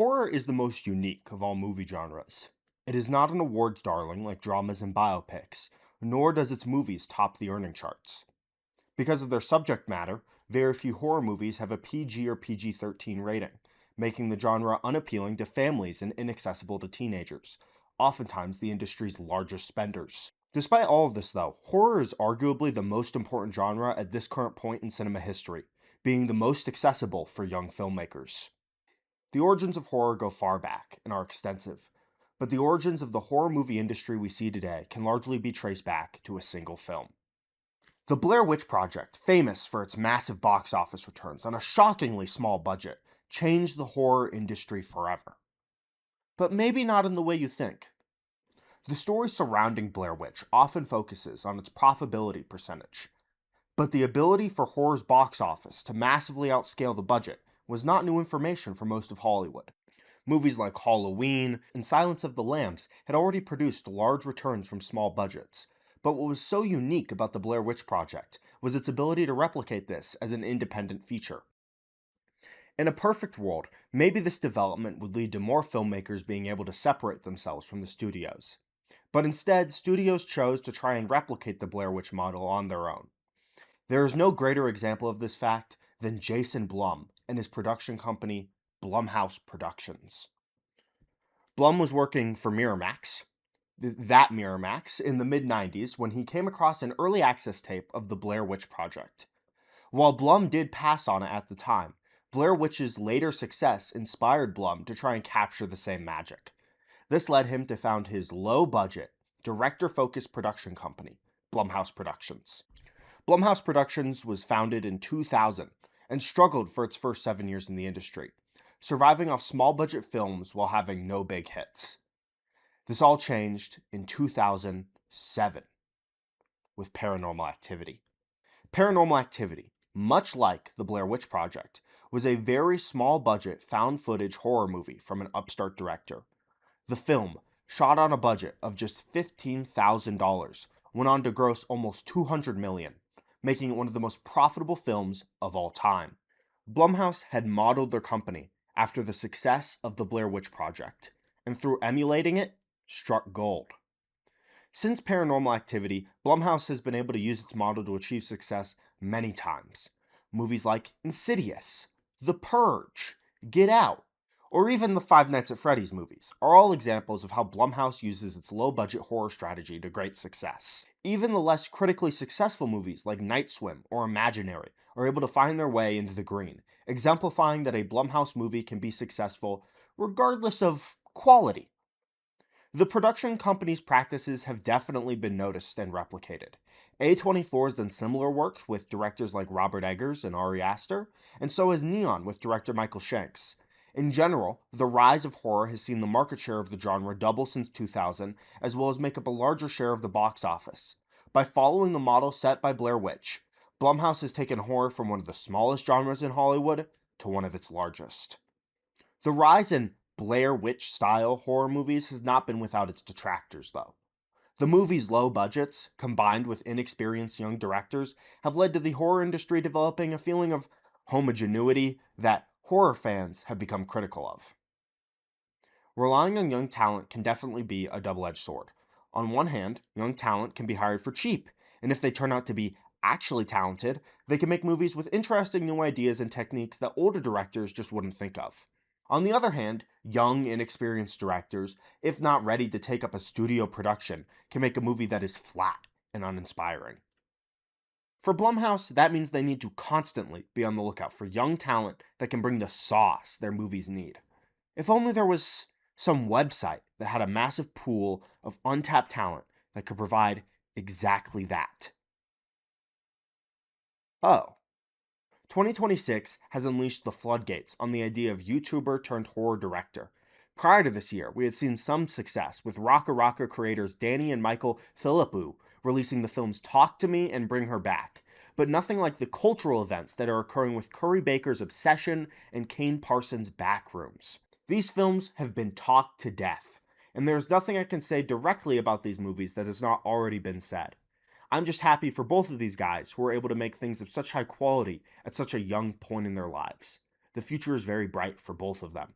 Horror is the most unique of all movie genres. It is not an awards darling like dramas and biopics, nor does its movies top the earning charts. Because of their subject matter, very few horror movies have a PG or PG 13 rating, making the genre unappealing to families and inaccessible to teenagers, oftentimes the industry's largest spenders. Despite all of this, though, horror is arguably the most important genre at this current point in cinema history, being the most accessible for young filmmakers. The origins of horror go far back and are extensive, but the origins of the horror movie industry we see today can largely be traced back to a single film. The Blair Witch Project, famous for its massive box office returns on a shockingly small budget, changed the horror industry forever. But maybe not in the way you think. The story surrounding Blair Witch often focuses on its profitability percentage, but the ability for horror's box office to massively outscale the budget was not new information for most of Hollywood. Movies like Halloween and Silence of the Lambs had already produced large returns from small budgets, but what was so unique about the Blair Witch Project was its ability to replicate this as an independent feature. In a perfect world, maybe this development would lead to more filmmakers being able to separate themselves from the studios. But instead, studios chose to try and replicate the Blair Witch model on their own. There is no greater example of this fact than Jason Blum and his production company, Blumhouse Productions. Blum was working for Miramax, in the mid 90s when he came across an early access tape of the Blair Witch Project. While Blum did pass on it at the time, Blair Witch's later success inspired Blum to try and capture the same magic. This led him to found his low-budget, director-focused production company, Blumhouse Productions. Blumhouse Productions was founded in 2000 and struggled for its first 7 years in the industry, surviving off small-budget films while having no big hits. This all changed in 2007 with Paranormal Activity. Paranormal Activity, much like the Blair Witch Project, was a very small-budget found-footage horror movie from an upstart director. The film, shot on a budget of just $15,000, went on to gross almost $200 million, making it one of the most profitable films of all time. Blumhouse had modeled their company after the success of the Blair Witch Project, and through emulating it, struck gold. Since Paranormal Activity, Blumhouse has been able to use its model to achieve success many times. Movies like Insidious, The Purge, Get Out, or even the Five Nights at Freddy's movies are all examples of how Blumhouse uses its low-budget horror strategy to great success. Even the less critically successful movies like Night Swim or Imaginary are able to find their way into the green, exemplifying that a Blumhouse movie can be successful regardless of quality. The production company's practices have definitely been noticed and replicated. A24 has done similar work with directors like Robert Eggers and Ari Aster, and so has Neon with director Michael Shanks. In general, the rise of horror has seen the market share of the genre double since 2000, as well as make up a larger share of the box office. By following the model set by Blair Witch, Blumhouse has taken horror from one of the smallest genres in Hollywood to one of its largest. The rise in Blair Witch-style horror movies has not been without its detractors, though. The movie's low budgets, combined with inexperienced young directors, have led to the horror industry developing a feeling of homogeneity that horror fans have become critical of. Relying on young talent can definitely be a double-edged sword. On one hand, young talent can be hired for cheap, and if they turn out to be actually talented, they can make movies with interesting new ideas and techniques that older directors just wouldn't think of. On the other hand, young, inexperienced directors, if not ready to take up a studio production, can make a movie that is flat and uninspiring. For Blumhouse, that means they need to constantly be on the lookout for young talent that can bring the sauce their movies need. If only there was some website that had a massive pool of untapped talent that could provide exactly that. Oh. 2026 has unleashed the floodgates on the idea of YouTuber turned horror director. Prior to this year, we had seen some success with Rocka Rocka creators Danny and Michael Philippou releasing the films Talk to Me and Bring Her Back, but nothing like the cultural events that are occurring with Curry Baker's Obsession and Kane Parsons' Backrooms. These films have been talked to death, and there's nothing I can say directly about these movies that has not already been said. I'm just happy for both of these guys who are able to make things of such high quality at such a young point in their lives. The future is very bright for both of them.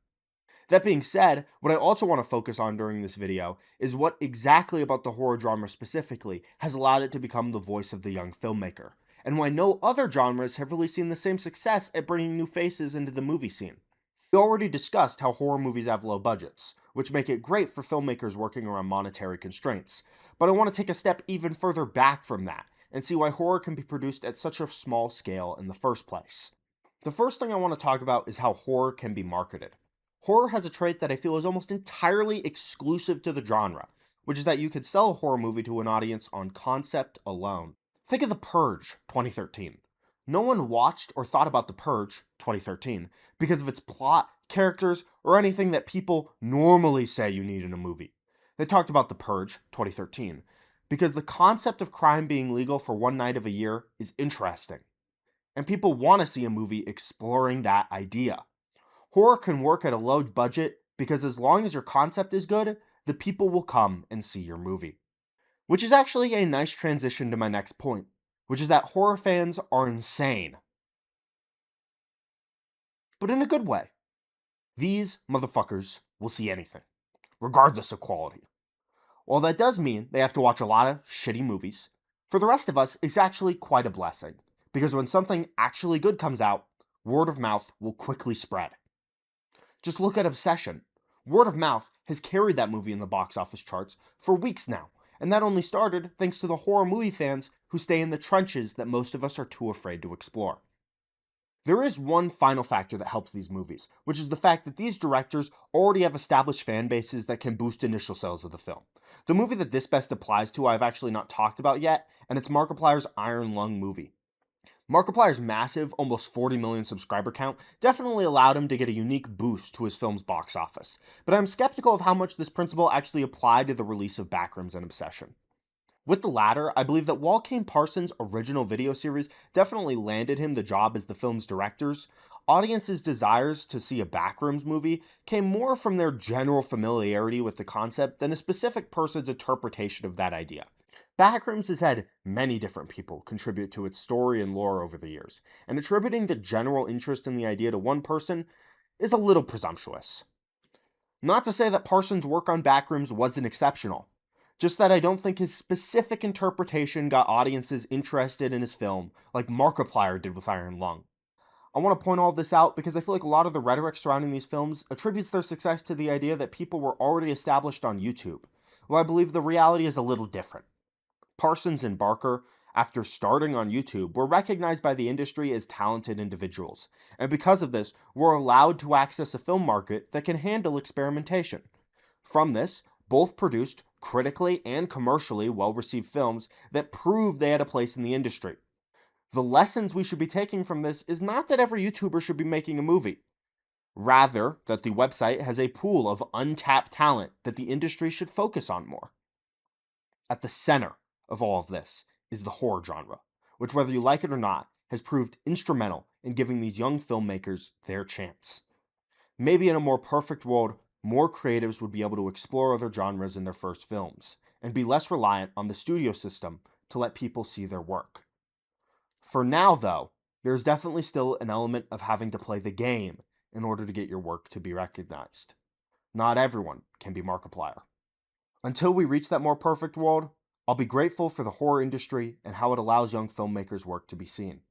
That being said, what I also want to focus on during this video is what exactly about the horror genre specifically has allowed it to become the voice of the young filmmaker, and why no other genres have really seen the same success at bringing new faces into the movie scene. We already discussed how horror movies have low budgets, which make it great for filmmakers working around monetary constraints, but I want to take a step even further back from that and see why horror can be produced at such a small scale in the first place. The first thing I want to talk about is how horror can be marketed. Horror has a trait that I feel is almost entirely exclusive to the genre, which is that you could sell a horror movie to an audience on concept alone. Think of The Purge 2013. No one watched or thought about The Purge 2013 because of its plot, characters, or anything that people normally say you need in a movie. They talked about The Purge 2013 because the concept of crime being legal for one night of a year is interesting, and people want to see a movie exploring that idea. Horror can work at a low budget because as long as your concept is good, the people will come and see your movie. Which is actually a nice transition to my next point, which is that horror fans are insane. But in a good way. These motherfuckers will see anything, regardless of quality. While that does mean they have to watch a lot of shitty movies, for the rest of us, it's actually quite a blessing, because when something actually good comes out, word of mouth will quickly spread. Just look at Obsession. Word of mouth has carried that movie in the box office charts for weeks now, and that only started thanks to the horror movie fans who stay in the trenches that most of us are too afraid to explore. There is one final factor that helps these movies, which is the fact that these directors already have established fan bases that can boost initial sales of the film. The movie that this best applies to I've actually not talked about yet, and it's Markiplier's Iron Lung movie. Markiplier's massive, almost 40 million subscriber count definitely allowed him to get a unique boost to his film's box office, but I'm skeptical of how much this principle actually applied to the release of Backrooms and Obsession. With the latter, I believe that while Kane Parsons' original video series definitely landed him the job as the film's directors, audiences' desires to see a Backrooms movie came more from their general familiarity with the concept than a specific person's interpretation of that idea. Backrooms has had many different people contribute to its story and lore over the years, and attributing the general interest in the idea to one person is a little presumptuous. Not to say that Parsons' work on Backrooms wasn't exceptional, just that I don't think his specific interpretation got audiences interested in his film like Markiplier did with Iron Lung. I want to point all of this out because I feel like a lot of the rhetoric surrounding these films attributes their success to the idea that people were already established on YouTube, while I believe the reality is a little different. Parsons and Barker, after starting on YouTube, were recognized by the industry as talented individuals, and because of this, were allowed to access a film market that can handle experimentation. From this, both produced critically and commercially well-received films that proved they had a place in the industry. The lessons we should be taking from this is not that every YouTuber should be making a movie. Rather, that the website has a pool of untapped talent that the industry should focus on more. At the center of all of this is the horror genre, which, whether you like it or not, has proved instrumental in giving these young filmmakers their chance. Maybe in a more perfect world, more creatives would be able to explore other genres in their first films, and be less reliant on the studio system to let people see their work. For now, though, there's definitely still an element of having to play the game in order to get your work to be recognized. Not everyone can be Markiplier. Until we reach that more perfect world, I'll be grateful for the horror industry and how it allows young filmmakers' work to be seen.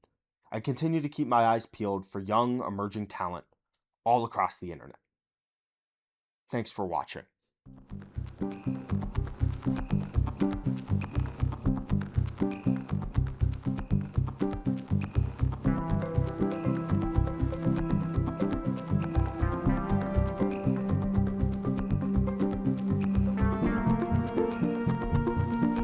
I continue to keep my eyes peeled for young, emerging talent all across the internet. Thanks for watching.